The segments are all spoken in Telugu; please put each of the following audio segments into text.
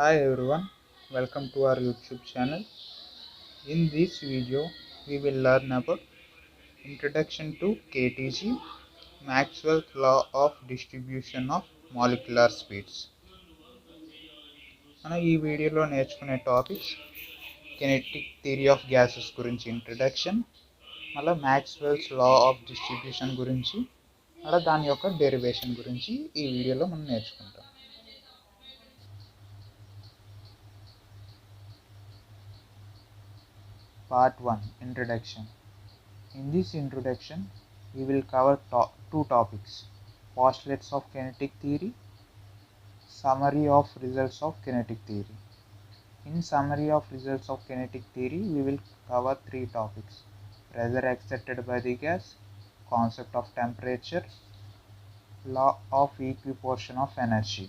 Hi everyone, welcome to our YouTube channel. In this video, we will learn about Introduction to KTG, Maxwell's Law of Distribution of Molecular Speeds. మనం ఈ వీడియోలో నేర్చుకునే topics kinetic theory of gases గురించి ఇంట్రడక్షన్, మళ్ళీ మ్యాక్స్వెల్స్ లా ఆఫ్ డిస్ట్రిబ్యూషన్ గురించి, మళ్ళీ దాని యొక్క డెరివేషన్ గురించి ఈ వీడియోలో మనం నేర్చుకుంటాం. Part 1 Introduction. In this introduction, we will cover two topics: postulates of kinetic theory, summary of results of kinetic theory. In summary of results of kinetic theory, we will cover three topics: pressure exerted by the gas, concept of temperature, law of equiportion of energy.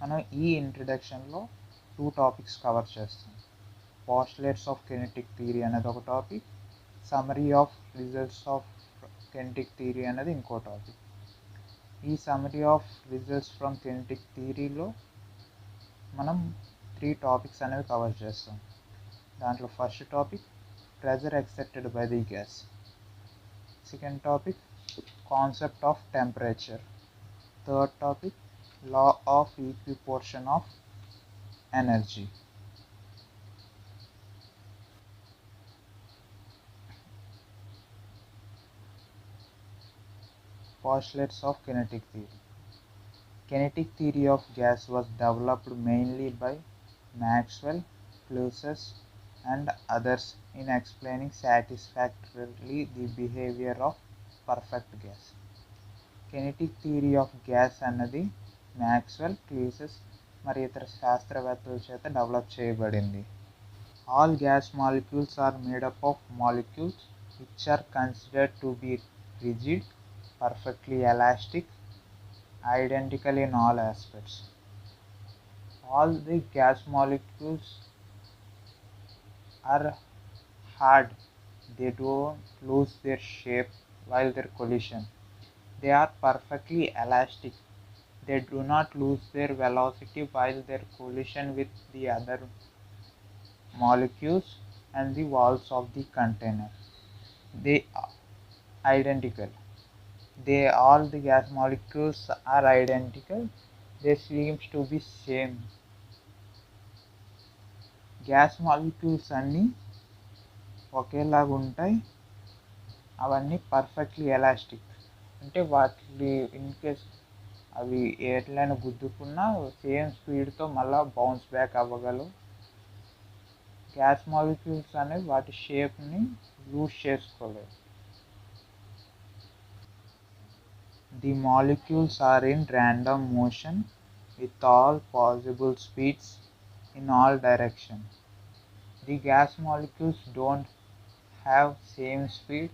మనం ఈ ఇంట్రడక్షన్లో టూ టాపిక్స్ కవర్ చేస్తాం. postulates of kinetic theory అనేది ఒక topic, summary of results of kinetic theory అనేది ఇంకో టాపిక్. ఈ summary of results from kinetic థియరీలో మనం త్రీ టాపిక్స్ అనేవి కవర్ చేస్తాం. దాంట్లో first topic pressure excepted by the gas, second topic concept of temperature, third topic law of equipartition of energy. Postulates of kinetic theory. Kinetic theory of gas was developed mainly by Maxwell, Clausius, and others in explaining satisfactorily the behavior of perfect gas. Kinetic theory of gas అన్నది మ్యాక్స్వెల్, క్లూసియస్ మరి ఇతర శాస్త్రవేత్తల చేత డెవలప్ చేయబడింది. All gas molecules are made up of molecules which are considered to be rigid, perfectly elastic, identical in all aspects. All the gas molecules are hard. They don't lose their shape while their collision. They are perfectly elastic. They do not lose their velocity while their collision with the other molecules and the walls of the container. They are identical. All the gas molecules are identical. They seems to be same. Gas molecules అన్నీ ఒకేలాగా ఉంటాయి. అవన్నీ పర్ఫెక్ట్లీ ఎలాస్టిక్, అంటే వాటి ఇన్ కేస్ అవి ఎట్లయినా గుద్దుకున్నా సేమ్ స్పీడ్తో మళ్ళీ బౌన్స్ బ్యాక్ అవ్వగలవు. గ్యాస్ మాలిక్యూల్స్ అనేవి వాటి షేప్ని loose చేసుకోలేవు. The molecules are in random motion with all possible speeds in all directions. The gas molecules don't have same speed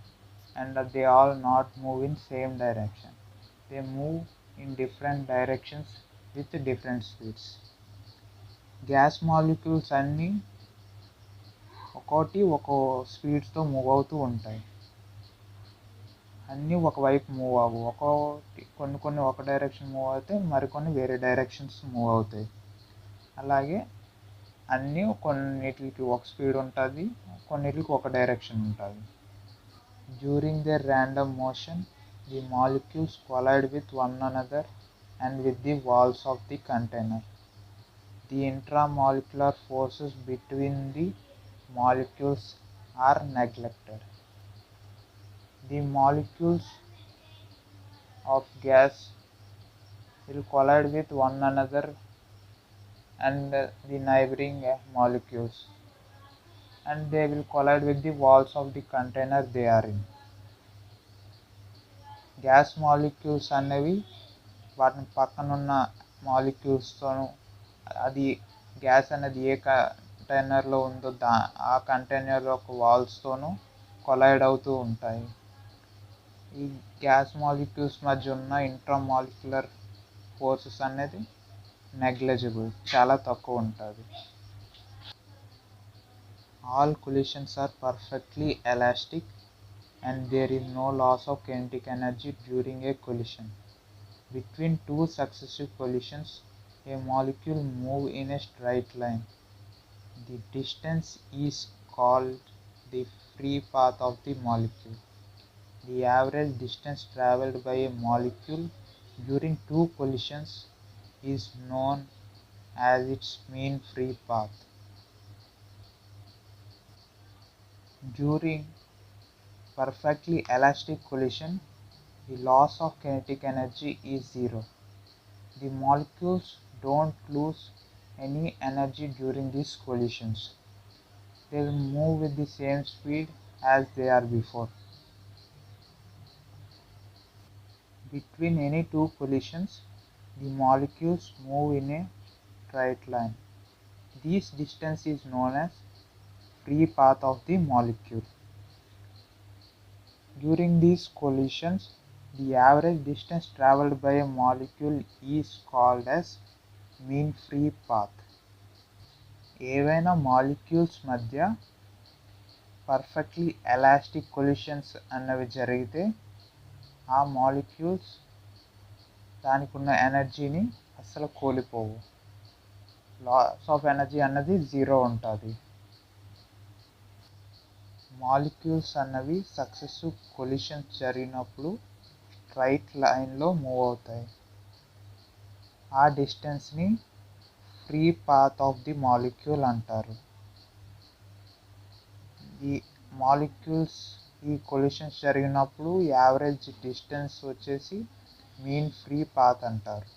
and they all not move in same direction. They move in different directions with different speeds. Gas molecules అన్నీ ఒక్కో స్పీడ్స్తో మూవ్ అవుతూ ఉంటాయి. అన్నీ ఒకవైపు మూవ్ అవ్వవు. కొన్ని ఒక డైరెక్షన్ మూవ్ అవుతాయి, మరికొన్ని వేరే డైరెక్షన్స్ మూవ్ అవుతాయి. అలాగే అన్నీ కొన్నిటికి ఒక స్పీడ్ ఉంటుంది, కొన్నిటికి ఒక డైరెక్షన్ ఉంటుంది. During their random motion, the molecules collide with one another and with the walls of the container. The intramolecular forces between the molecules are neglected. The molecules of gas will collide with one another and the neighboring molecules, and they will collide with the walls of the container they are in. Gas molecules అనేవి వాటిని పక్కనున్న మాలిక్యూల్స్తోనూ, అది గ్యాస్ అనేది ఏ కంటైనర్లో ఉందో ఆ కంటైనర్ యొక్క వాల్స్తోనూ కొలైడ్ అవుతూ ఉంటాయి. ఈ గ్యాస్ మాలిక్యూల్స్ మధ్య ఉన్న ఇంట్రామాలిక్యులర్ ఫోర్సెస్ అనేది నెగ్లిజిబుల్, చాలా తక్కువ ఉంటుంది. All collisions are perfectly elastic and there is no loss of kinetic energy during a collision. Between two successive collisions, a molecule move in a straight line, the distance is called the free path of the molecule. The average distance traveled by a molecule during two collisions is known as its mean free path. During perfectly elastic collision, the loss of kinetic energy is zero. The molecules don't lose any energy during these collisions. They will move with the same speed as they are before. Between any two collisions, the molecules move in a straight line. This distance is known as free path of the molecule. During these collisions, the average distance traveled by a molecule is called as mean free path. ఏవైనా మాలిక్యూల్స్ మధ్య పర్ఫెక్ట్లీ ఎలాస్టిక్ కొలిషన్స్ అన్నవి జరిగితే ఆ మాలిక్యూల్స్ దానికి ఉన్న ఎనర్జీని అస్సలు కోల్పోవు. లాస్ ఆఫ్ ఎనర్జీ అన్నది జీరో ఉంటుంది. మాలిక్యూల్స్ అన్నవి సక్సెసివ్ కొలిషన్స్ జరిగినప్పుడు స్ట్రైట్ లైన్లో మూవ్ అవుతాయి. ఆ డిస్టెన్స్ని free path of the molecule అంటారు. ఈ మాలిక్యూల్స్ ఈ కొలిషన్స్ జరిగినప్పుడు యావరేజ్ డిస్టెన్స్ వచ్చేసి మీన్ ఫ్రీ పాత్ అంటారు.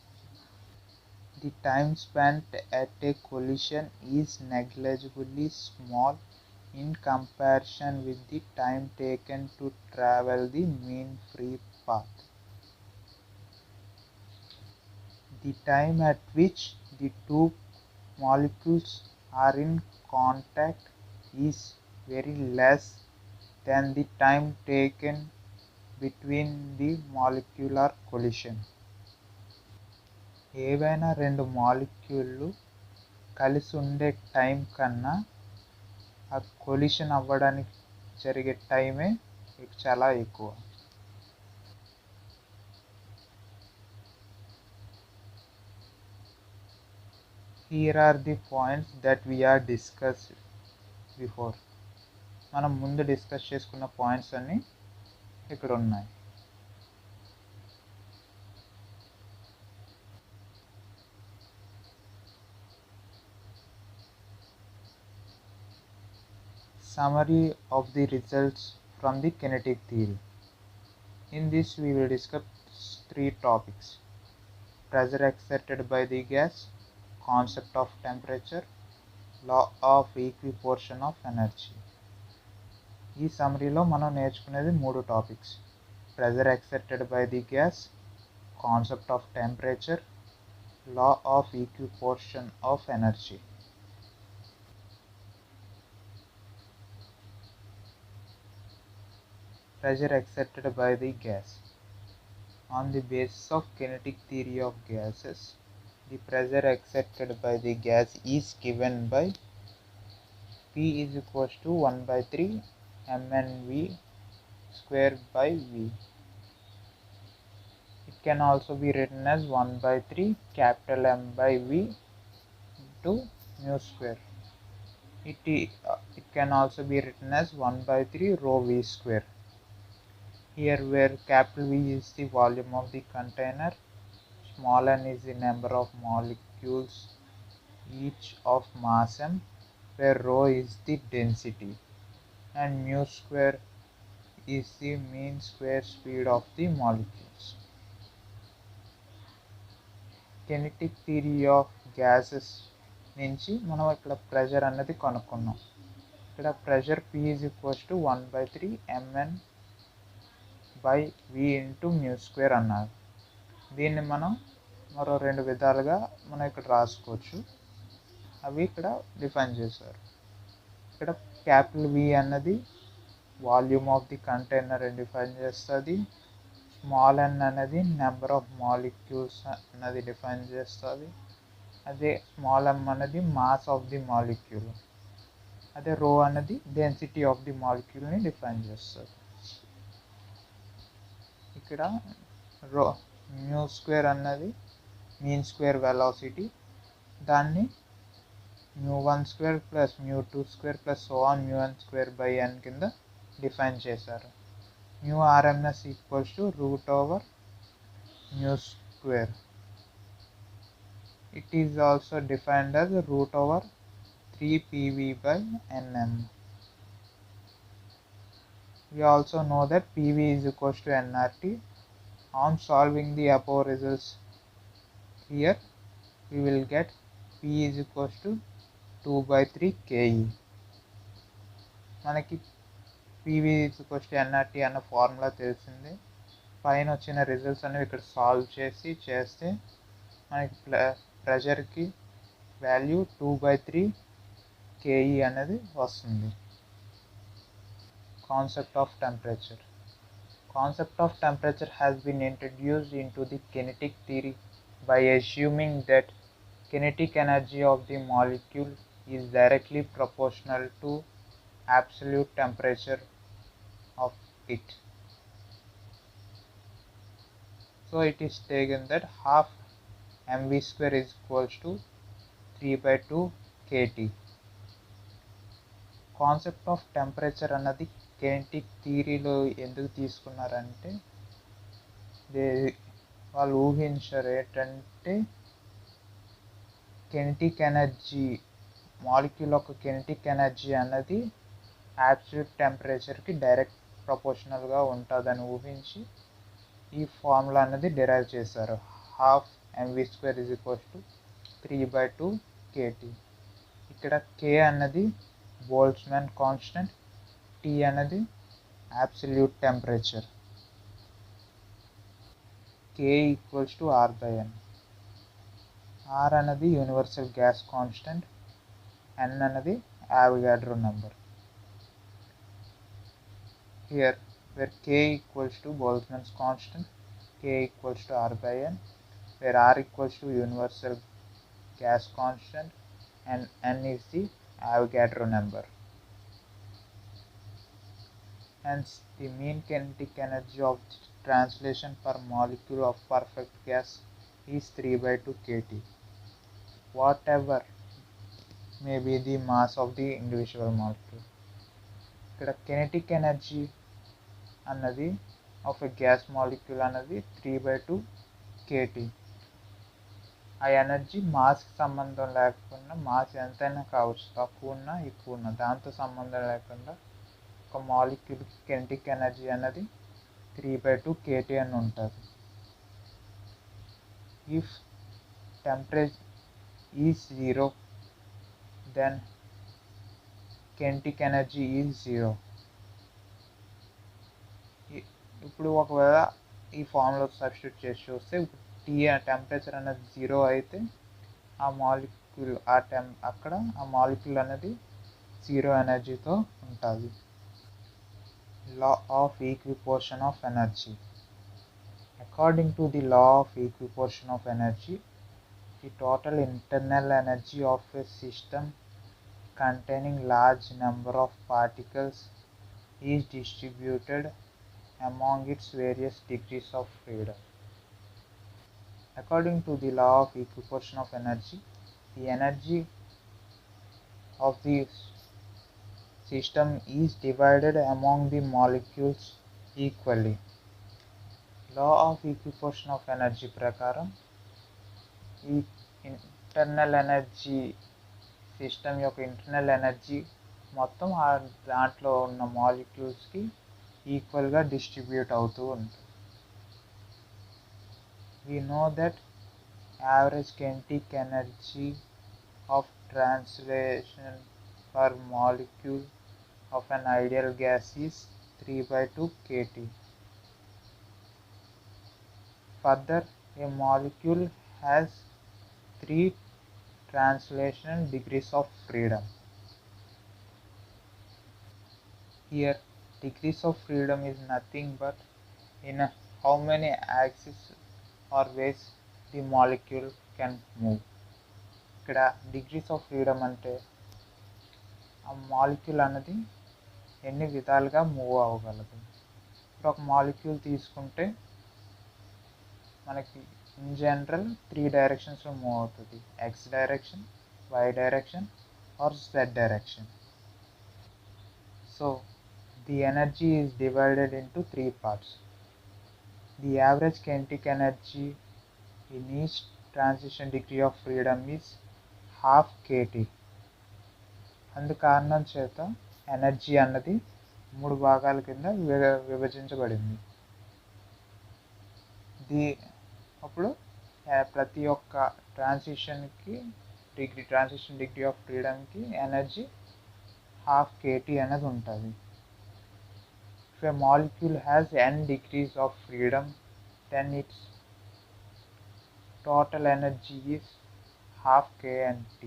The time spent at a collision is negligibly small in comparison with the time taken to travel the mean free path. The time at which the two molecules are in contact is very less than the time taken between the molecular collision. ఏవైనా రెండు మాలిక్యూల్లు కలిసి ఉండే టైం కన్నా ఆ కొలిషన్ అవ్వడానికి జరిగే టైమే చాలా ఎక్కువ. Here are the points that we are discuss before. మనం ముందు డిస్కస్ చేసుకున్న పాయింట్స్ అన్నీ ఇక్కడ ఉన్నాయి. Summary of the results from the kinetic theory. In this we will discuss three topics: pressure exerted by the gas, concept of temperature, law of equiportion of energy. ఈ సమ్మరీలో మనం నేర్చుకునేది మూడు topics: pressure excepted by the gas, concept of temperature, law of equipartition of energy. Pressure exerted by the gas. On the basis of kinetic theory of gases, the pressure exerted by the gas is given by P is equals to 1 by 3 mnv square by V. It can also be written as 1 by 3 capital M by V into mu square. It can also be written as 1 by 3 rho V square. Here where capital V is the volume of the container, small n is the number of molecules each of mass m, where rho is the density, and mu square is the mean square speed of the molecules. Kinetic theory of gases నుంచి మనం ఇక్కడ ప్రెషర్ అన్నది కనుక్కున్నాం. ఇక్కడ pressure P is equals to 1 by 3 mn by V into mu square అన్నారు. దీన్ని మనం మరో రెండు విధాలుగా మనం ఇక్కడ రాసుకోవచ్చు. అవి ఇక్కడ డిఫైన్ చేశారు. ఇక్కడ క్యాపిటల్ V అన్నది volume of the container define చేస్తుంది. స్మాల్ n అనేది నెంబర్ ఆఫ్ మాలిక్యూల్స్ అన్నది డిఫైన్ చేస్తుంది. అదే స్మాల్ m అనేది మాస్ ఆఫ్ ది మాలిక్యూల్. అదే రో అనేది డెన్సిటీ ఆఫ్ ది మాలిక్యూల్ని డిఫైన్ చేస్తుంది. ఇక్కడ రో మ్యూ స్క్వేర్ అన్నది మీన్ స్క్వేర్ వెలాసిటీ, దాన్ని μ1² + μ2² + so on μn² కింద డిఫైన్ చేశారు. μrms √μ². It is also defined as √3pv/nm. We also know that pv is equals to nRT. On solving the above results here, we will get p is equals to 2/3 ke. మనకి pv is equals to nRT అన్న ఫార్ములా తెలిసింది. పైన వచ్చిన రిజల్ట్స్ అనేవి ఇక్కడ సాల్వ్ చేస్తే మనకి ప్రెషర్కి వాల్యూ 2/3 ke అనేది వస్తుంది. Concept of temperature. Concept of temperature has been introduced into the kinetic theory by assuming that kinetic energy of the molecule is directly proportional to absolute temperature of it. So it is taken that half mv² is equals to 3/2 kT. Concept of temperature అన్నది కెనెటిక్ థియరీలో ఎందుకు తీసుకున్నారంటే, వాళ్ళు ఊహించారు ఏంటంటే కెనెటిక్ ఎనర్జీ, మాలిక్యూల్ యొక్క కెనెటిక్ ఎనర్జీ అన్నది అబ్సల్యూట్ టెంపరేచర్కి డైరెక్ట్ ప్రపోర్షనల్గా ఉంటుందని ఊహించి ఈ ఫార్ములా అనేది డిరైవ్ చేశారు. half mv² is equals to 3/2 kT. ఇక్కడ k అన్నది బోల్ట్జ్మాన్ కాన్స్టెంట్, T అనేది absolute temperature, K equals to R/n. R అనేది యూనివర్సల్ గ్యాస్ కాన్స్టెంట్, N అనేది Avogadro number. Here where K equals to Boltzmann's constant, K equals to R/n, where R equals to universal gas constant and N is the Avogadro number. Hence, the mean kinetic energy of translation per molecule of perfect gas is 3/2 kT. Whatever may be the mass of the individual molecule. ఇక్కడ kinetic energy అన్నది ఆఫ్ ఎ గ్యాస్ మాలిక్యూల్ అన్నది 3/2 kT. ఆ ఎనర్జీ మాస్కి సంబంధం లేకుండా, మాస్ ఎంతైనా కావచ్చు, తక్కువ ఉన్నా ఎక్కువ ఉన్నా దాంతో సంబంధం లేకుండా ఒక మాలిక్యూల్కి కెనెటిక్ ఎనర్జీ అన్నది 3/2 kT అని ఉంటుంది. If temperature is 0 then kinetic energy is 0. ఇప్పుడు ఒకవేళ ఈ ఫార్ములా సబ్స్టిట్యూట్ చేసి చూస్తే, టీ టెంపరేచర్ అనేది 0 అయితే ఆ మాలిక్యూల్ అక్కడ ఆ మాలిక్యూల్ అనేది 0 ఎనర్జీతో ఉంటుంది. Law of equipartition of energy. According to the law of equipartition of energy, the total internal energy of a system containing large number of particles is distributed among its various degrees of freedom. According to the law of equiportion of energy, the energy of the system is divided among the molecules equally. Law of equiportion of energy ప్రకారం ఈ ఇంటర్నల్ ఎనర్జీ, సిస్టమ్ యొక్క ఇంటర్నల్ ఎనర్జీ మొత్తం దాంట్లో ఉన్న మాలిక్యూల్స్కి ఈక్వల్గా డిస్ట్రిబ్యూట్ అవుతూ ఉంటుంది. We know that average kinetic energy of translation per molecule of an ideal gas is 3/2 kT. Further, a molecule has 3 translation degrees of freedom. Here, degrees of freedom is nothing but in how many axes or ways the molecule can move. ఇక్కడ డిగ్రీస్ ఆఫ్ ఫ్రీడమ్ అంటే ఆ మాలిక్యూల్ అన్నది ఎన్ని విధాలుగా మూవ్ అవ్వగలదు. ఇప్పుడు ఒక మాలిక్యూల్ తీసుకుంటే మనకి In general, 3 directions లో మూవ్ అవుతుంది: x direction, y direction or z direction. So the energy is divided into 3 parts. The average kinetic energy in each transition degree of freedom is half kT. అందు కారణం చేత ఎనర్జీ అన్నది 3 భాగాల కింద విభజించబడింది. అప్పుడు ప్రతి ఒక్క ట్రాన్సిషన్ డిగ్రీ ఆఫ్ ఫ్రీడమ్కి ఎనర్జీ హాఫ్ kT అనేది ఉంటుంది. If a molecule has n degrees of freedom, then its total energy is half kT.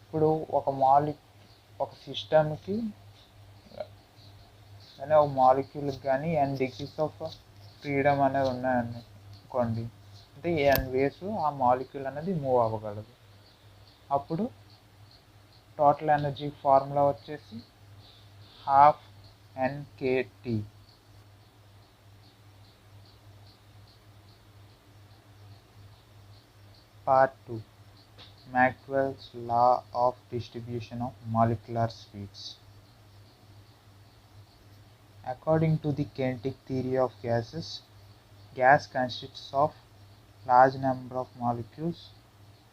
ఇప్పుడు ఒక సిస్టమ్కి కానీ ఒక మాలిక్యూల్కి కానీ n డిగ్రీస్ ఆఫ్ ఫ్రీడమ్ అనేది ఉన్నాయనుకోండి, అంటే n వేస్ ఆ మాలిక్యూల్ అనేది మూవ్ అవ్వగలదు. అప్పుడు టోటల్ ఎనర్జీ ఫార్ములా వచ్చేసి half NKT. Part 2. Maxwell's law of distribution of molecular speeds. According to the kinetic theory of gases, gas consists of large number of molecules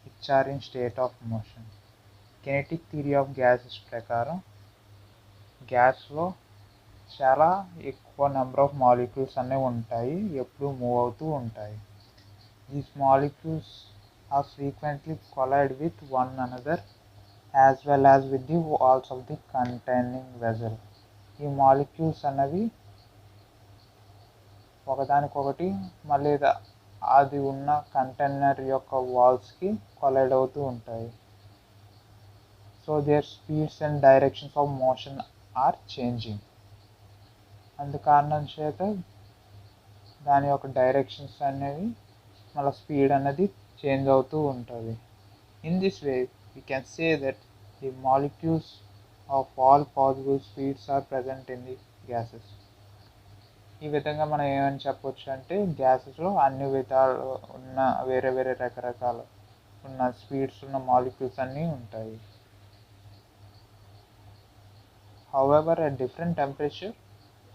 which are in state of motion. Kinetic theory of gases ప్రకారం గ్యాస్లో చాలా ఎక్కువ నెంబర్ ఆఫ్ మాలిక్యూల్స్ అనేవి ఉంటాయి, ఎప్పుడు మూవ్ అవుతూ ఉంటాయి. These molecules are frequently collide with one another as well as with the walls of the containing vessel. ఈ మాలిక్యూల్స్ అనేవి ఒకదానికొకటి మళ్ళీ అది ఉన్న కంటైనర్ యొక్క వాల్స్కి కొలైడ్ అవుతూ ఉంటాయి. So their speeds and directions of motion are changing. అందు కారణం చేత దాని యొక్క డైరెక్షన్స్ అనేవి మళ్ళీ స్పీడ్ అనేది చేంజ్ అవుతూ ఉంటుంది. In this way we can say that the molecules of all possible speeds are present in the gases. ఈ విధంగా మనం ఏమని చెప్పొచ్చు అంటే గ్యాసెస్లో అన్ని విధాలు ఉన్న వేరే వేరే రకరకాల ఉన్న స్పీడ్స్ ఉన్న మాలిక్యూల్స్ అన్నీ ఉంటాయి. However, at different temperature,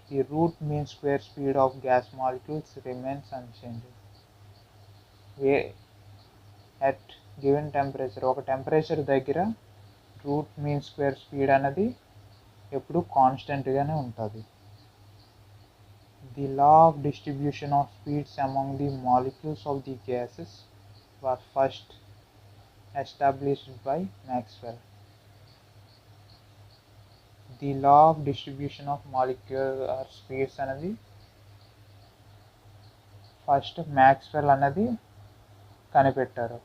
the root mean square speed of gas molecules remains unchanged. At given temperature, ఒక టెంపరేచర్ దగ్గర రూట్ మీన్ స్క్వేర్ స్పీడ్ అనేది ఎప్పుడు కాన్స్టెంట్గానే ఉంటుంది. The law of distribution of speeds among the molecules of the gases was first established by Maxwell. The law of distribution of molecular speeds అనేది ఫస్ట్ మ్యాక్స్వెల్ అనేది కనిపెట్టారు.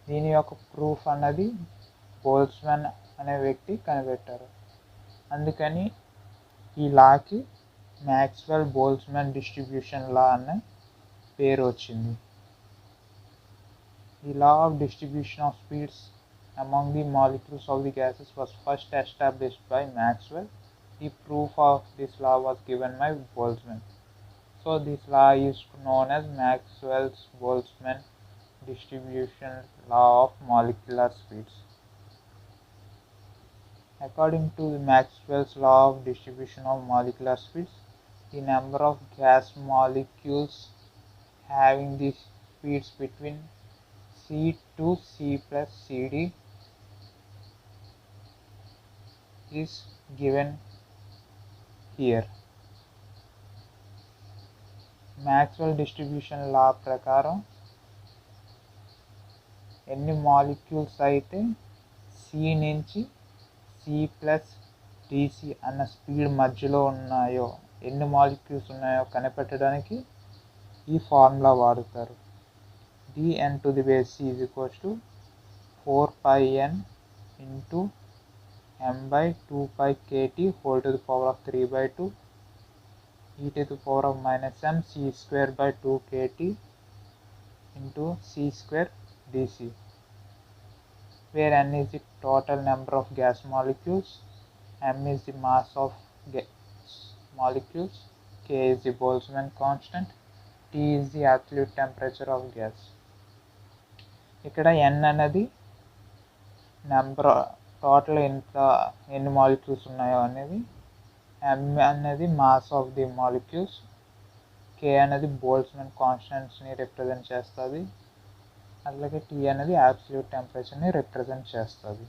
దీని యొక్క ప్రూఫ్ అన్నది బోల్ట్జ్మాన్ అనే వ్యక్తి కనిపెట్టారు. అందుకని ఈ లాకి మ్యాక్స్వెల్ బోల్ట్జ్మాన్ డిస్ట్రిబ్యూషన్ లా అనే పేరు వచ్చింది. The law of distribution of speeds among the molecules of the gases was first established by Maxwell. The proof of this law was given by Boltzmann. So this law is known as Maxwell-Boltzmann distribution law of molecular speeds. According to Maxwell's law of distribution of molecular speeds, the number of gas molecules having the speeds between C to C plus CD is given here. Maxwell distribution law ప్రకారం ఎన్ని మాలిక్యూల్స్ అయితే C నుంచి C ప్లస్ DC అన్న స్పీడ్ మధ్యలో ఉన్నాయో, ఎన్ని మాలిక్యూల్స్ ఉన్నాయో కనిపెట్టడానికి ఈ ఫార్ములా వాడుతారు. dN to the base C is equals to 4 pi n into m by 2 pi kt whole to the power of 3 by 2 e to the power of minus m c square by 2 kt into c square dc, where n is the total number of gas molecules, m is the mass of gas molecules, k is the Boltzmann constant, T is the absolute temperature of gas. ఇక్కడ N అనేది నెంబర్ టోటల్ ఎన్ని మాలిక్యూల్స్ ఉన్నాయో అనేది, M అనేది mass of the molecules, K అనేది బోల్ట్జ్మాన్ కాన్స్టెంట్స్ని రిప్రజెంట్ చేస్తుంది, అలాగే T అనేది అబ్సల్యూట్ టెంపరేచర్ని రిప్రజెంట్ చేస్తుంది.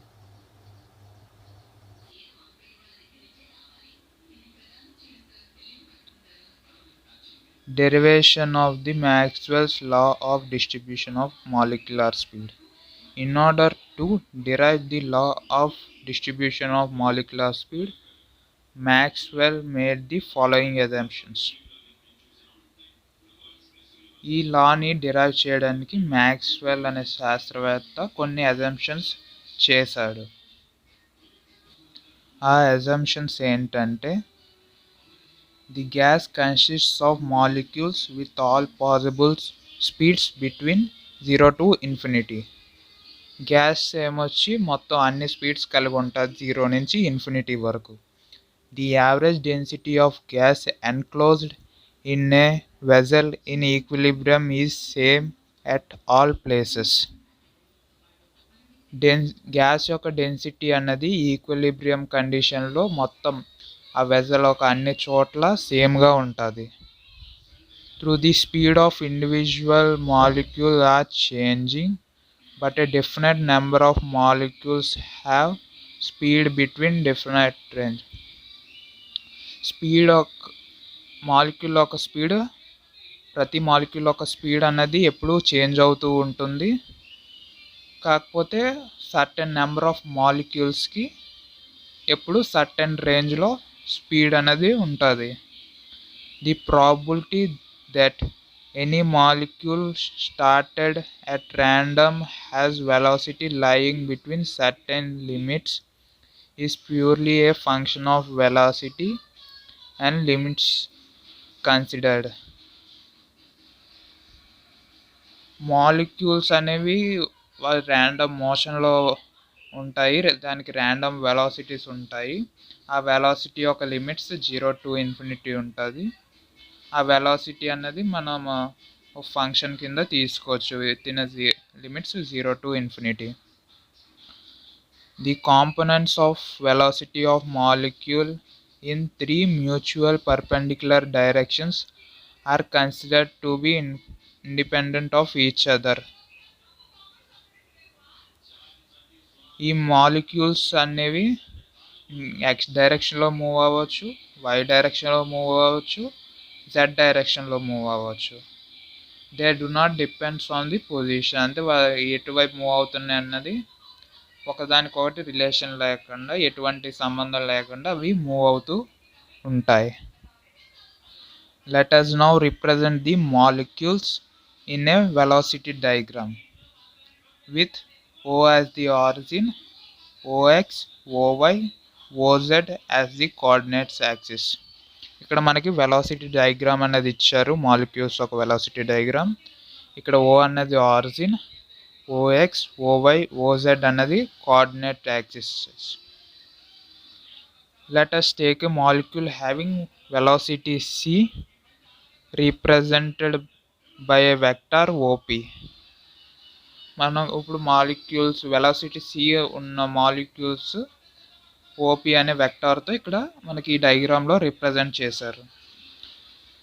Derivation of the Maxwell's law of distribution of molecular speed. In order to derive the law of distribution of molecular speed, Maxwell made the following assumptions. ఈ లాని డిరైవ్ చేయడానికి మ్యాక్స్వెల్ అనే శాస్త్రవేత్త కొన్ని అజంప్షన్స్ చేశాడు. ఆ అజంప్షన్స్ ఏంటంటే, the gas consists of molecules with all possible speeds between 0 to infinity. Gas ఏమొచ్చి మొత్తం అన్ని స్పీడ్స్ కలిగి ఉంటుంది 0 నుంచి ఇన్ఫినిటీ వరకు. The average density of gas enclosed in a vessel in equilibrium is same at all places. Gas యొక్క డెన్సిటీ అన్నది ఈక్విలిబ్రియం కండిషన్లో మొత్తం ఆ వెజల్ ఒక అన్ని చోట్ల సేమ్గా ఉంటుంది. Through the speed of individual molecule are changing, but a definite number of molecules have speed between different range. Speed molecule యొక్క స్పీడ్, ప్రతి మాలిక్యూల్ యొక్క స్పీడ్ అన్నది ఎప్పుడూ చేంజ్ అవుతూ ఉంటుంది. కాకపోతే సర్టెన్ నెంబర్ ఆఫ్ మాలిక్యూల్స్కి ఎప్పుడు సర్టెన్ రేంజ్లో స్పీడ్ అనేది ఉంటుంది. The probability that any molecule started at random has velocity lying between certain limits is purely A function of velocity and limits considered. Molecules అనేవి ర్యాండమ్ మోషన్లో ఉంటాయి, దానికి ర్యాండమ్ వెలాసిటీస్ ఉంటాయి. ఆ వెలాసిటీ యొక్క లిమిట్స్ 0 to infinity ఉంటుంది. ఆ వెలాసిటీ అన్నది మనం ఫంక్షన్ కింద తీసుకోవచ్చు with in limits 0 to infinity. The components of velocity of molecule in 3 mutual perpendicular directions are considered to be independent of each other. ఈ మాలిక్యూల్స్ అనేవి ఎక్స్ డైరెక్షన్లో మూవ్ అవ్వచ్చు, వై డైరెక్షన్లో మూవ్ అవ్వచ్చు, జెడ్ డైరెక్షన్లో మూవ్ అవ్వచ్చు. They do not depends on the position. అంటే ఎటువైపు మూవ్ అవుతున్నాయి అన్నది ఒకదానికొకటి రిలేషన్ లేకుండా, ఎటువంటి సంబంధం లేకుండా అవి మూవ్ అవుతూ ఉంటాయి. Let us now represent the molecules in a velocity diagram with O as the origin, OX, OY, OZ as the coordinates axis. ఇక్కడ మనకి వెలాసిటీ డయాగ్రామ్ అనేది ఇచ్చారు, మాలిక్యూల్స్ ఒక వెలాసిటీ డయాగ్రామ్. ఇక్కడ O అన్నది ఆరిజిన్, OX, OY, OZ అన్నది coordinate axis. Let us take a molecule having velocity c represented by a vector OP. మనం ఇప్పుడు మాలిక్యూల్స్ వెలాసిటీ c ఉన్న మాలిక్యూల్స్ OP అనే వెక్టార్తో ఇక్కడ మనకి ఈ డయాగ్రామ్లో రిప్రజెంట్ చేశారు.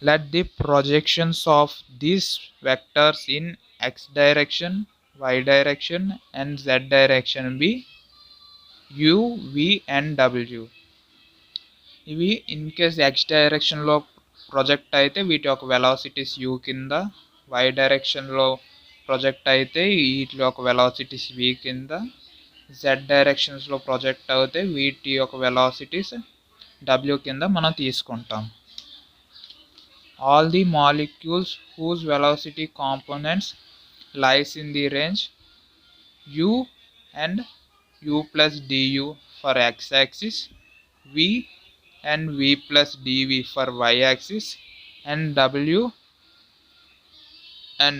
Let the projections of these vectors in x direction, y direction and z direction be u, v and w. ఇవి ఇన్ కేస్ ఎక్స్ డైరెక్షన్లో ప్రొజెక్ట్ అయితే వీటి యొక్క వెలాసిటీస్ u కింద, y డైరెక్షన్లో ప్రొజెక్ట్ అయితే వీటి యొక్క వెలాసిటీస్ v కింద, z డైరెక్షన్స్లో ప్రొజెక్ట్ అయితే వీటి యొక్క వెలాసిటీస్ w కింద మనం తీసుకుంటాం. All the molecules whose velocity components lies in the range u and u plus du for x axis, v and v plus dv for y axis and w and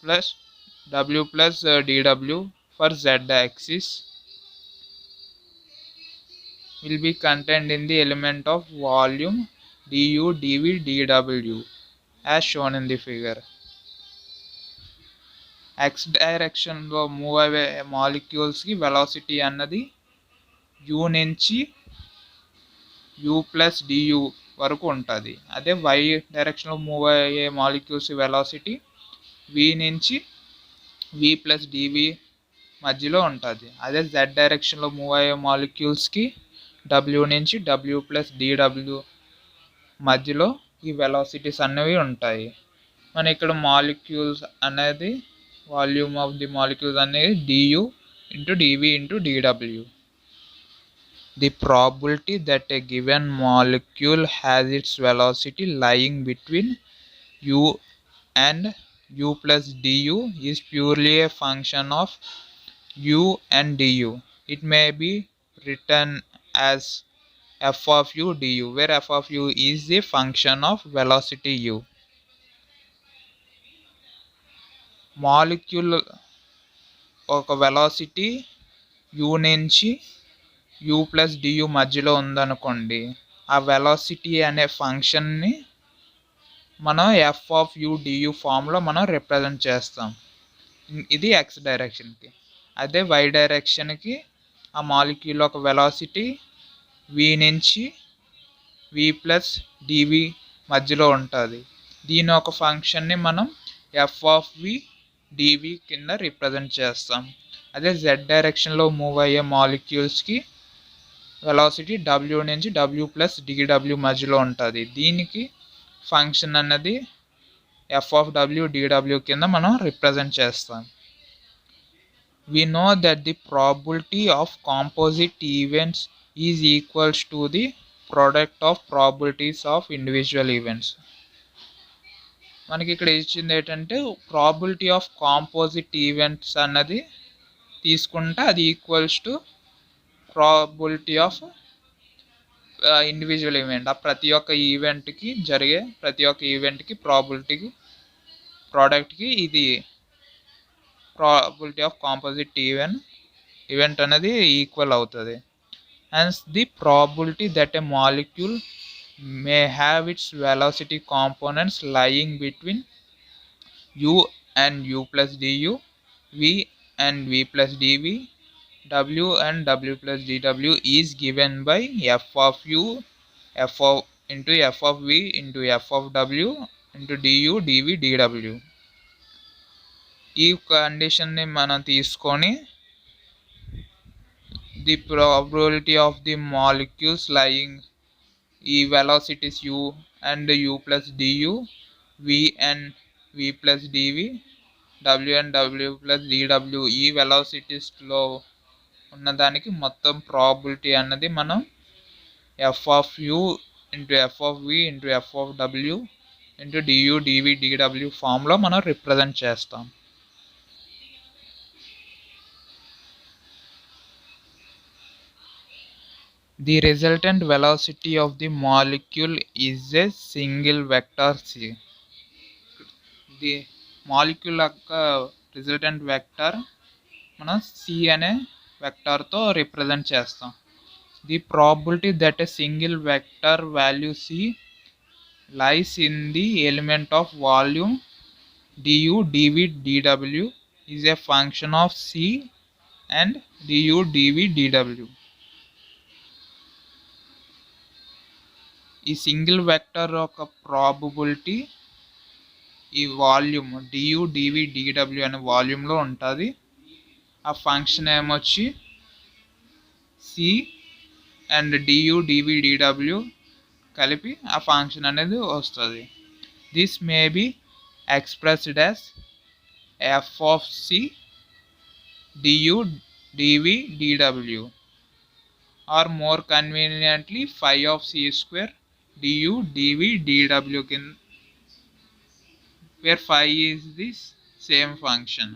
plus w plus dw for z axis will be contained in the element of volume du, dv, dw. as shown in the figure. X డైరెక్షన్లో మూవ్ అయ్యే మాలిక్యూల్స్కి వెలాసిటీ అన్నది u నుంచి u ప్లస్ du వరకు ఉంటుంది. అదే y డైరెక్షన్లో మూవ్ అయ్యే మాలిక్యూల్స్ వెలాసిటీ v నుంచి v ప్లస్ dv మధ్యలో ఉంటుంది. అదే z డైరెక్షన్లో మూవ్ అయ్యే మాలిక్యూల్స్కి w నుంచి w ప్లస్ dw మధ్యలో ఈ వెలాసిటీస్ అనేవి ఉంటాయి. మన ఇక్కడ మాలిక్యూల్స్ అనేది వాల్యూమ్ ఆఫ్ ది మాలిక్యూల్స్ అనేది du into dv into dw. The probability that a given molecule has its velocity lying between u and u plus du is purely a function of u and du. It may be written as f of u du, where f of u is the function of velocity u. Molecule ఒక వెలాసిటీ u నుంచి u ప్లస్ du మధ్యలో ఉందనుకోండి, ఆ వెలాసిటీ అనే ఫంక్షన్ని మనం f ఆఫ్ u du ఫామ్లో మనం రిప్రజెంట్ చేస్తాం. ఇది x డైరెక్షన్కి. అదే y డైరెక్షన్కి ఆ మాలిక్యూల్ ఒక వెలాసిటీ v నుంచి v ప్లస్ dv మధ్యలో ఉంటుంది. దీని ఒక ఫంక్షన్ని మనం f ఆఫ్ v dv కింద రిప్రజెంట్ చేస్తాం. అదే z డైరెక్షన్లో మూవ్ అయ్యే మాలిక్యూల్స్కి వెలాసిటీ w నుంచి w ప్లస్ dw మధ్యలో ఉంటుంది. దీనికి ఫంక్షన్ అన్నది f ఆఫ్ w dw కింద మనం రిప్రజెంట్ చేస్తాం. We know that the probability of composite events is equals to the product of probabilities of individual events. మనకి ఇక్కడ ఇచ్చింది ఏంటంటే ప్రాబిలిటీ ఆఫ్ కాంపోజిట్ ఈవెంట్స్ అన్నది తీసుకుంటే అది equals to probability of individual event. ఆ ప్రతి ఒక్క ఈవెంట్కి జరిగే ప్రతి ఒక్క ఈవెంట్కి ప్రాబిలిటీకి ప్రోడక్ట్కి ఇది ప్రాబిలిటీ ఆఫ్ కాంపోజిట్ ఈవెంట్ అనేది ఈక్వల్ అవుతుంది. Hence the probability that a molecule may have its velocity components lying between u and u plus du, v and v plus dv, w and w plus dw is given by f of u f of into f of v into f of w into du dv dw. ఈ కండిషన్ని మనం తీసుకొని the probability of the molecules lying ఈ velocities u and u plus du, v and v plus dv, w and w plus dw ఈ వెలాసిటీస్లో ఉన్నదానికి మొత్తం ప్రాబిలిటీ అన్నది మనం f of u into f of v into f of w into du dv dw ఫామ్లో మనం రిప్రజెంట్ చేస్తాం. The resultant velocity of the molecule is a single vector c. The molecule యొక్క resultant vector మనం c అనే వెక్టర్తో రిప్రజెంట్ చేస్తాం. The probability that a single vector value c lies in the element of volume du dv dw is a function of c and du dv dw. ఈ సింగిల్ వెక్టర్ యొక్క ప్రాబబిలిటీ ఈ వాల్యూమ్ du dv dw అనే వాల్యూమ్లో ఉంటుంది. ఆ ఫంక్షన్ ఏమొచ్చి c and du dv dw కలిపి ఆ ఫంక్షన్ అనేది వస్తుంది. This may be expressed as f of c du dv dw or more conveniently phi of c square du dv dw kin, where phi is this same function.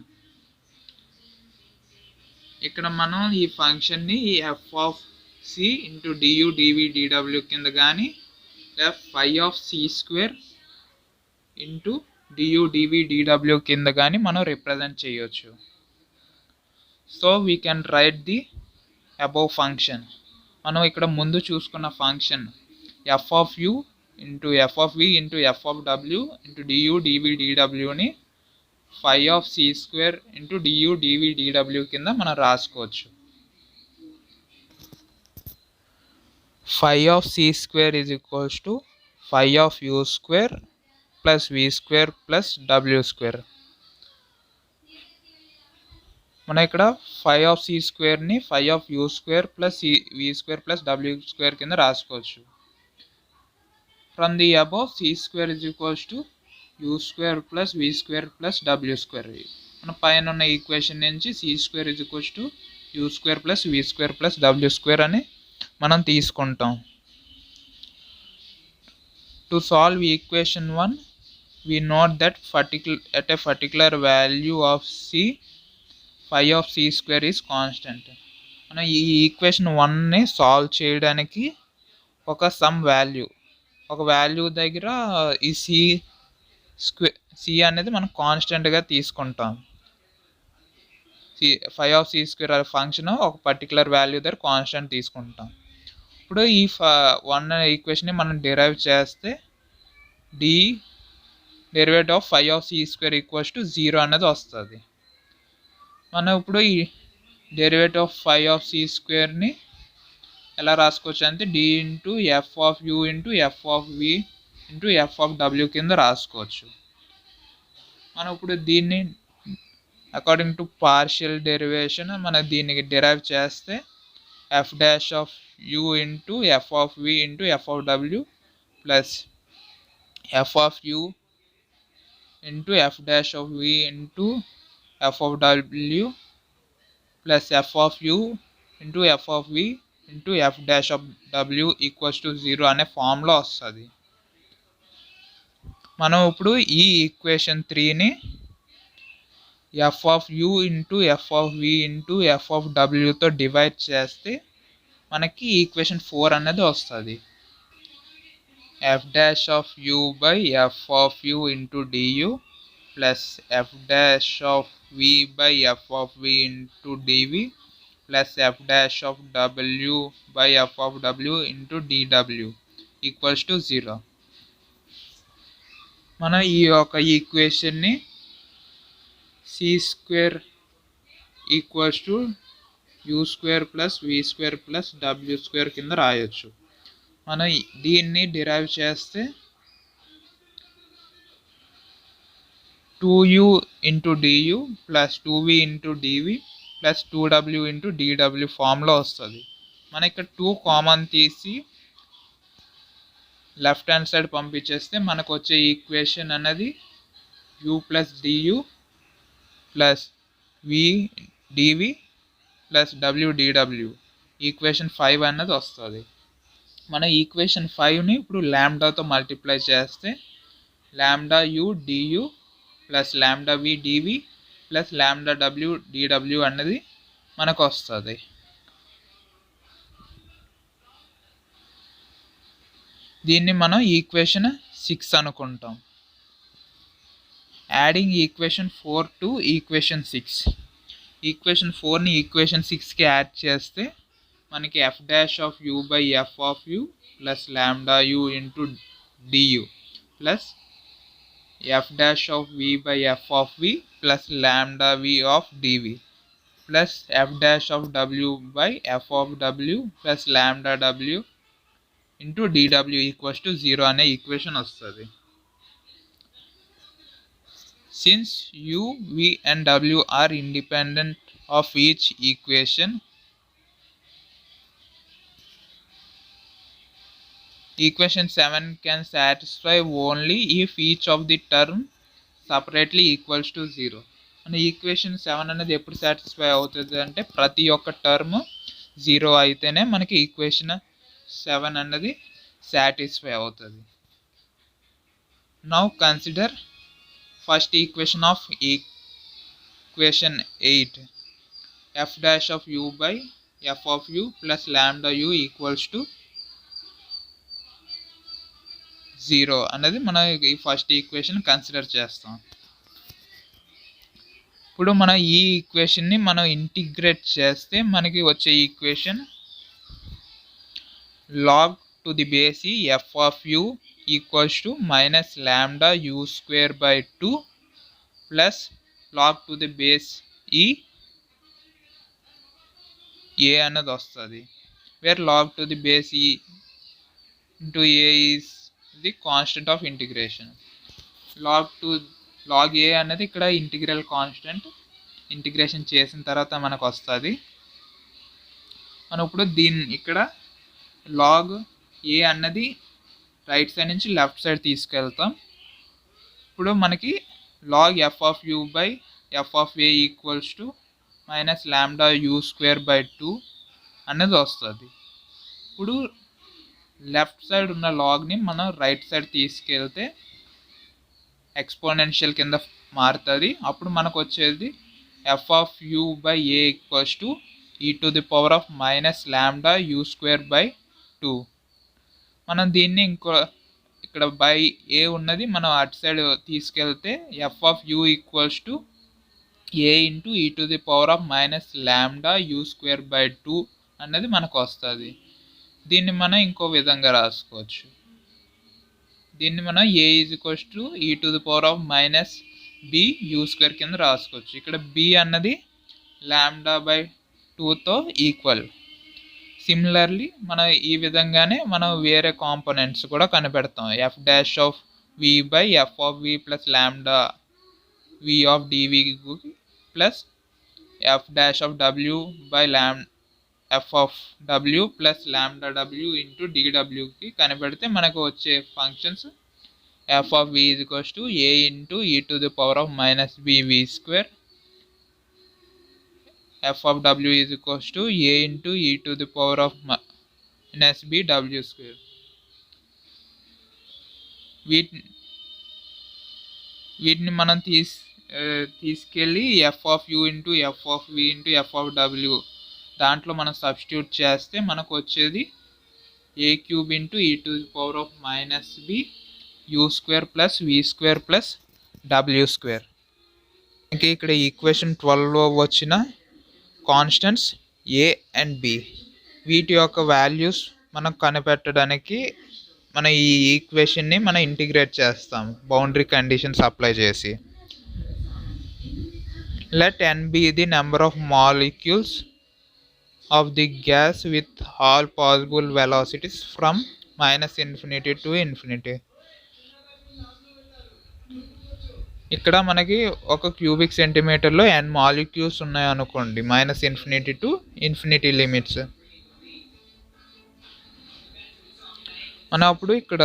ఇక్కడ మనం ఈ ఫంక్షన్ని f of c into du dv dw కింద కానీ phi of c square into du dv dw కింద కానీ మనం రిప్రజెంట్ చేయొచ్చు. So we can write the above function. మనం ఇక్కడ ముందు చూసుకున్న function f of u into F of we into F of డబ్ల్యూ ఇంటూ డియూ డివి డిడబ్ల్యూని phi of c square into Diu డివి డిడబ్ల్యూ కింద మనం రాసుకోవచ్చు. Phi of c square is equals to phi of u square plus we square plus W square. మనం ఇక్కడ ఫై ఆఫ్ సి స్క్వేర్ని phi of u square plus we square plus W square కింద రాసుకోవచ్చు. From the above c square is equals to u square plus we square plus W square. మన పైన ఉన్న ఈక్వేషన్ నుంచి c square is equals to u square plus we square plus W square అని మనం తీసుకుంటాం. To solve equation 1 we note that at a particular value of c phi of c square is constant. మనం ఈ ఈక్వేషన్ 1ని సాల్వ్ చేయడానికి ఒక సమ్ వాల్యూ దగ్గర ఈ సి అనేది మనం కాన్స్టెంట్గా తీసుకుంటాం. Phi of c square function ఒక పర్టికులర్ వాల్యూ దగ్గర కాన్స్టెంట్ తీసుకుంటాం. ఇప్పుడు ఈ 1 ఈక్వేషన్ని మనం డిరైవ్ చేస్తే derivative of phi of c square equals to 0 అనేది వస్తుంది. మనం ఇప్పుడు ఈ derivative of phi of c స్క్వేర్ని ఎలా రాసుకోవచ్చు అంటే d into F of you into F of we into F of డబ్ల్యూ కింద రాసుకోవచ్చు. మనం ఇప్పుడు దీన్ని అకార్డింగ్ టు పార్షియల్ డెరివేషన్ మనం దీనికి డిరైవ్ చేస్తే F dash of you into F of we into F of W plus F of you into F dash of we into F of W plus F of you into F of we into F dash of W equals to 0 అనే ఫామ్లో వస్తుంది. మనం ఇప్పుడు ఈ equation 3ని F of you into F of we into F of డబ్ల్యూతో divide చేస్తే మనకి ఈక్వేషన్ 4 అనేది వస్తుంది. F dash of u by f of you into Diu plus F dash of we by f of V into DV plus F dash of W by f of డబ్ల్యూ ఇంటూ డిడబ్ల్యూ ఈక్వల్స్ టు 0. మనం ఈ యొక్క ఈక్వేషన్ని C square equals to u square plus we square plus W square కింద రాయొచ్చు. మనం దీన్ని డిరైవ్ చేస్తే 2u into Diu plus 2v into డివి ప్లస్ 2w ఇంటూ డిడబ్ల్యూ ఫామ్లో వస్తుంది. మనం ఇక్కడ 2 కామన్ తీసి లెఫ్ట్ హ్యాండ్ సైడ్ పంపించేస్తే మనకు వచ్చే ఈక్వేషన్ అనేది u plus Diu plus V డివి ప్లస్ డబ్ల్యూ డిడబ్ల్యూ ఈక్వేషన్ 5 అన్నది వస్తుంది. మన ఈక్వేషన్ 5ని ఇప్పుడు ల్యాండాతో మల్టిప్లై చేస్తే ల్యాండా you Diu plus lambda we DV plus lambda W DW అన్నది మనకు వస్తుంది. దీన్ని మనం ఈక్వేషన్ 6 అనుకుంటాం. Adding equation 4 to equation 6. Equation 4ని equation 6కి యాడ్ చేస్తే మనకి F dash of u by f of you plus lambda you into Diu plus F dash of we by f of we plus lambda we of DV plus F dash of W by f of W plus lambda W into DW equals to 0 అనే ఈక్వేషన్ వస్తుంది. Since u, v and w are independent of each equation, equation 7 can satisfy only if each of the term separately equals to 0. మన ఈక్వేషన్ 7 అనేది ఎప్పుడు సాటిస్ఫై అవుతుంది అంటే ప్రతి ఒక్క టర్మ్ 0 అయితేనే మనకి ఈక్వేషన్ 7 అన్నది సాటిస్ఫై అవుతుంది. Now consider first equation of equation 8 F dash of u by f of you plus lambda you equals to 0 అనేది మనం ఈ ఫస్ట్ ఈక్వేషన్ కన్సిడర్ చేస్తాం. ఇప్పుడు మనం ఈ ఈక్వేషన్ని మనం ఇంటిగ్రేట్ చేస్తే మనకి వచ్చే equation log to the base e f of u equals to minus lambda u square by 2 plus log to the base e a అన్నది వస్తుంది, where log to the base e into a is the constant of integration. log a అన్నది ఇక్కడ ఇంటిగ్రల్ కాన్స్టెంట్, ఇంటిగ్రేషన్ చేసిన తర్వాత మనకు వస్తుంది. మనం ఇప్పుడు దీన్ని ఇక్కడ లాగ్ ఏ అన్నది రైట్ సైడ్ నుంచి లెఫ్ట్ సైడ్ తీసుకెళ్తాం. ఇప్పుడు మనకి log f of u by f of a equals to minus lambda u square by 2 అన్నది వస్తుంది. ఇప్పుడు లెఫ్ట్ సైడ్ ఉన్న లాగ్ని మనం రైట్ సైడ్ తీసుకెళ్తే ఎక్స్పోనెన్షియల్ కింద మారుతుంది. అప్పుడు మనకు వచ్చేది f of u by a equals to e to the power of minus lambda u square by 2. మనం దీన్ని ఇక్కడ బై ఏ ఉన్నది మనం అటు సైడ్ తీసుకెళ్తే f of u equals to a into e to the power of minus lambda u square by 2 అన్నది మనకు వస్తుంది. దీన్ని మనం ఇంకో విధంగా రాసుకోవచ్చు. దీన్ని మనం ఏ is equals to e to the power of minus b u square కింద రాసుకోవచ్చు. ఇక్కడ బి అన్నది ల్యాండా బై 2తో ఈక్వల్. సిమిలర్లీ మనం ఈ విధంగానే మనం వేరే కాంపోనెంట్స్ కూడా కనిపెడతాం. F dash of we by f of we plus lambda we of DV plus F dash of W by f of W plus lambda W into డిడబ్ల్యూకి కనిపెడితే మనకు వచ్చే functions F of we is equals to a into e to the power of minus B V square, f of w is equals to a into e to the power of minus b w square. వీటిని మనం తీసుకెళ్ళి f of you into F of we into F of డబ్ల్యూ దాంట్లో మనం సబ్స్టిట్యూట్ చేస్తే మనకు వచ్చేది a cube into e to the power of minus b u square plus we square plus W square. ఇంకా ఇక్కడ ఈక్వేషన్ 12లో వచ్చిన కాన్స్టెంట్స్ ఏ అండ్ బి, వీటి యొక్క వాల్యూస్ మనం కనిపెట్టడానికి మన ఈ ఈక్వేషన్ని మనం ఇంటిగ్రేట్ చేస్తాం బౌండరీ కండిషన్స్ అప్లై చేసి. Let n be the number of molecules of the gas with all possible velocities from -infinity to infinity. ఇక్కడ మనకి ఒక క్యూబిక్ సెంటీమీటర్లో n మాలిక్యూల్స్ ఉన్నాయి అనుకోండి, -infinity టు ఇన్ఫినిటీ లిమిట్స్. మనం అప్పుడు ఇక్కడ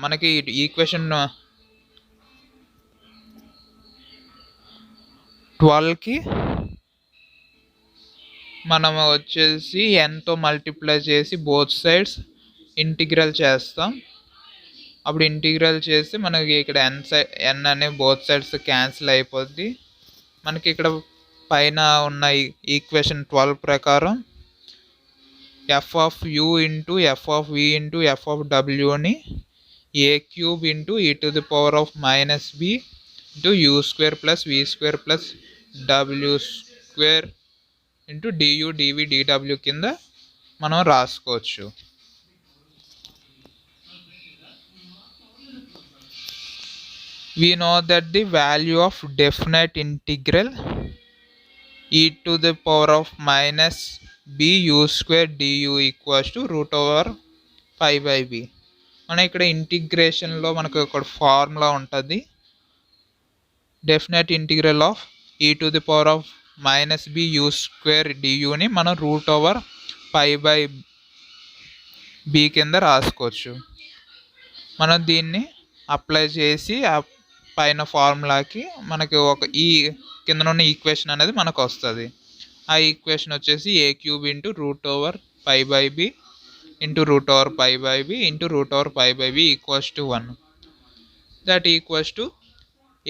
మనకి ఈక్వేషన్ 12కి మనం వచ్చేసి nతో మల్టిప్లై చేసి బోత్ సైడ్స్ ఇంటిగ్రల్ చేస్తాం. అప్పుడు ఇంటిగ్రల్ చేస్తే మనకి ఇక్కడ n అనే బోత్ సైడ్స్ క్యాన్సిల్ అయిపోద్ది. మనకి ఇక్కడ పైన ఉన్న ఈక్వేషన్ 12 ప్రకారం F of you into F of we into F of డబ్ల్యూని A cube into e to the power of minus B into U square plus we square plus W square into Diu డివి డిడబ్ల్యూ కింద మనం రాసుకోవచ్చు. We know that the value of definite integral e to the power of minus b u square du equals to root over pi by b. మనం ఇక్కడ ఇంటిగ్రేషన్లో మనకు ఒక ఫార్ములా ఉంటుంది. Definite integral of e to the power of minus b u square డియూని మనం root over pi by b కింద రాసుకోవచ్చు. మనం దీన్ని అప్లై చేసి పైన ఫార్ములాకి మనకి ఒక ఈ కింద ఉన్న ఈక్వేషన్ అనేది మనకు వస్తుంది. ఆ ఈక్వేషన్ వచ్చేసి a cube into root over pi by b into root over pi by b into root over pi by b equals to 1. That equals to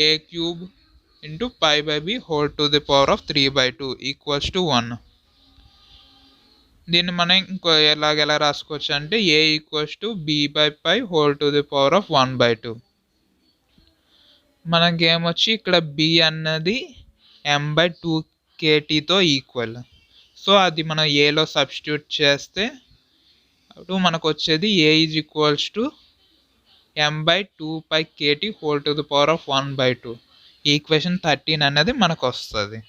a cube into pi by b whole to the power of 3/2 equals to 1. దీన్ని మనం ఇంకో ఎలా రాసుకోవచ్చు అంటే a equals to b by pi whole to the power of 1/2. మనకి ఏమొచ్చి ఇక్కడ బి అన్నది m/2kt ఈక్వల్. సో అది మనం ఏలో సబ్స్టిట్యూట్ చేస్తే అప్పుడు మనకు వచ్చేది a is equals to m/2πkt whole to the power of 1/2. Equation 13 అనేది మనకు వస్తుంది.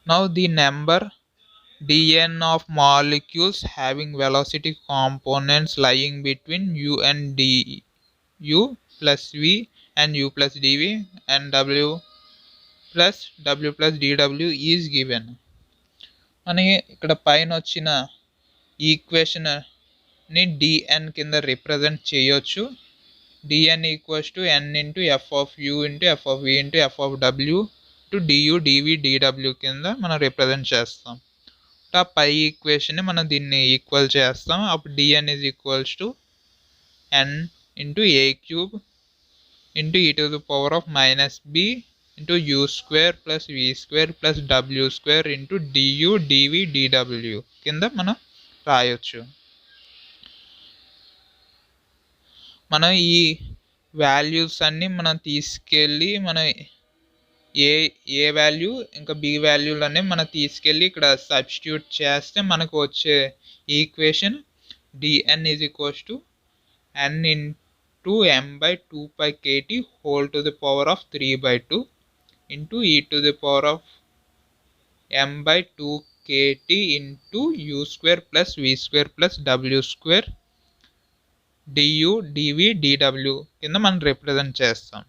Now the number dn of molecules having velocity components lying between u and du plus v and u plus dv and w plus dw is given. అని ఇక్కడ పైన వచ్చిన ఈక్వేషన్ ని dn కింద రిప్రజెంట్ చేయొచ్చు. dn equals to n into f of u into f of v into f of w to du dv dw కింద మనం రిప్రజెంట్ చేస్తాం. ఆ పై ఈక్వేషన్ మనం దీన్ని ఈక్వల్ చేస్తాం. అప్పుడు dn is equals to n into a cube into e to the power of minus b into u square plus v square plus w square into du dv dw కింద మనం రాయొచ్చు. మనం ఈ వాల్యూస్ అన్నీ మనం తీసుకెళ్ళి మనం ఏ వాల్యూ ఇంకా బి వాల్యూలన్నీ మనం తీసుకెళ్ళి ఇక్కడ సబ్స్టిట్యూట్ చేస్తే మనకు వచ్చే equation dn is equals to n into m/2πkt whole to the power of 3/2 into e to the power of m/2kt into u square plus v square plus w square du dv dw కింద మనం రిప్రజెంట్ చేస్తాం.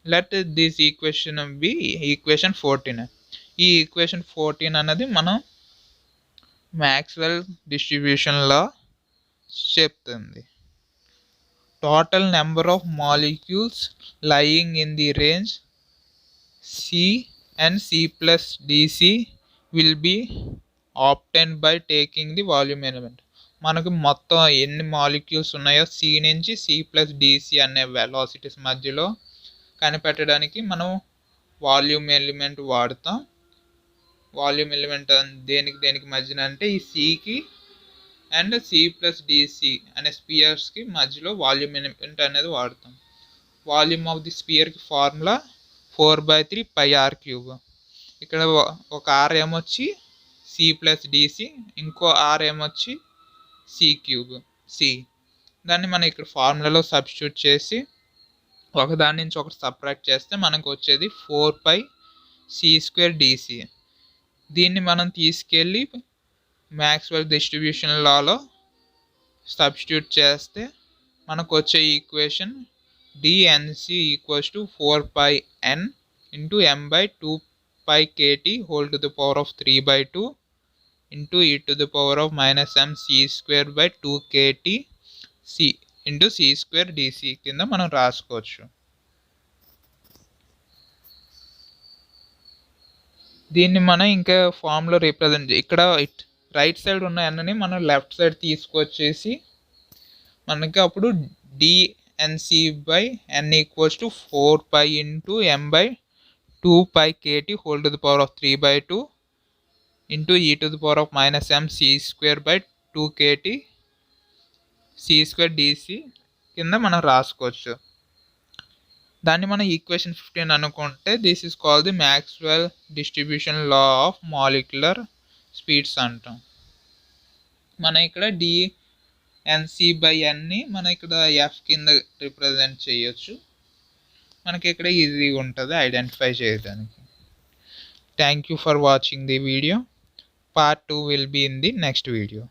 Let this equation B equation 14. ఈ ఈక్వేషన్ 14 అనేది మనం మ్యాక్స్వెల్ డిస్ట్రిబ్యూషన్ లా చెప్తుంది. Total number of molecules lying in the range c and c plus dc will be obtained by taking the volume element. మనకు మొత్తం ఎన్ని మాలిక్యూల్స్ ఉన్నాయో సి నుంచి సి ప్లస్ డిసి అనే వెలాసిటీస్ మధ్యలో కనిపెట్టడానికి మనం వాల్యూమ్ ఎలిమెంట్ వాడతాం. వాల్యూమ్ ఎలిమెంట్ దేనికి మధ్యన అంటే ఈ సికి అండ్ సి ప్లస్ డిసి అనే స్పియర్స్కి మధ్యలో వాల్యూమ్ ఎలిమెంట్ అనేది వాడతాం. వాల్యూమ్ ఆఫ్ ది స్పియర్కి ఫార్ములా 4/3 πr³. ఇక్కడ ఒక ఆర్ ఏమొచ్చి సి ప్లస్ డిసి, ఇంకో ఆర్ ఏమొచ్చి c³ సి. దాన్ని మనం ఇక్కడ ఫార్ములాలో సబ్స్టిట్యూట్ చేసి ఒకదాని నుంచి ఒకటి సబ్ట్రాక్ట్ చేస్తే మనకు వచ్చేది 4πc² dc. దీన్ని మనం తీసుకెళ్ళి మ్యాక్స్వెల్ డిస్ట్రిబ్యూషన్ లాలో సబ్స్టిట్యూట్ చేస్తే మనకు వచ్చే equation dnc equals to 4πn into m/2πkt whole to the power of 3/2 into e to the power of minus mc²/2kt c into c² dc కింద మనం రాసుకోవచ్చు. దీన్ని మనం ఇంకా ఫామ్లో రిప్రజెంట్ ఇక్కడ రైట్ సైడ్ ఉన్న ఎన్ని మనం లెఫ్ట్ సైడ్ తీసుకొచ్చేసి మనకి అప్పుడు dnc/n equals to 4π into m/2πkt whole to the power of 3/2 into e to the power of minus mc²/2kt c² dc కింద మనం రాసుకోవచ్చు. దాన్ని మనం ఈక్వేషన్ 15 అనుకుంటే this is called the Maxwell distribution law of molecular speeds అంటాం. మనం ఇక్కడ dnc/nని మనం ఇక్కడ ఎఫ్ కింద రిప్రజెంట్ చేయొచ్చు. మనకి ఇక్కడ ఈజీగా ఉంటుంది ఐడెంటిఫై చేయడానికి. Thank you for watching the video. Part 2 will be in the next video.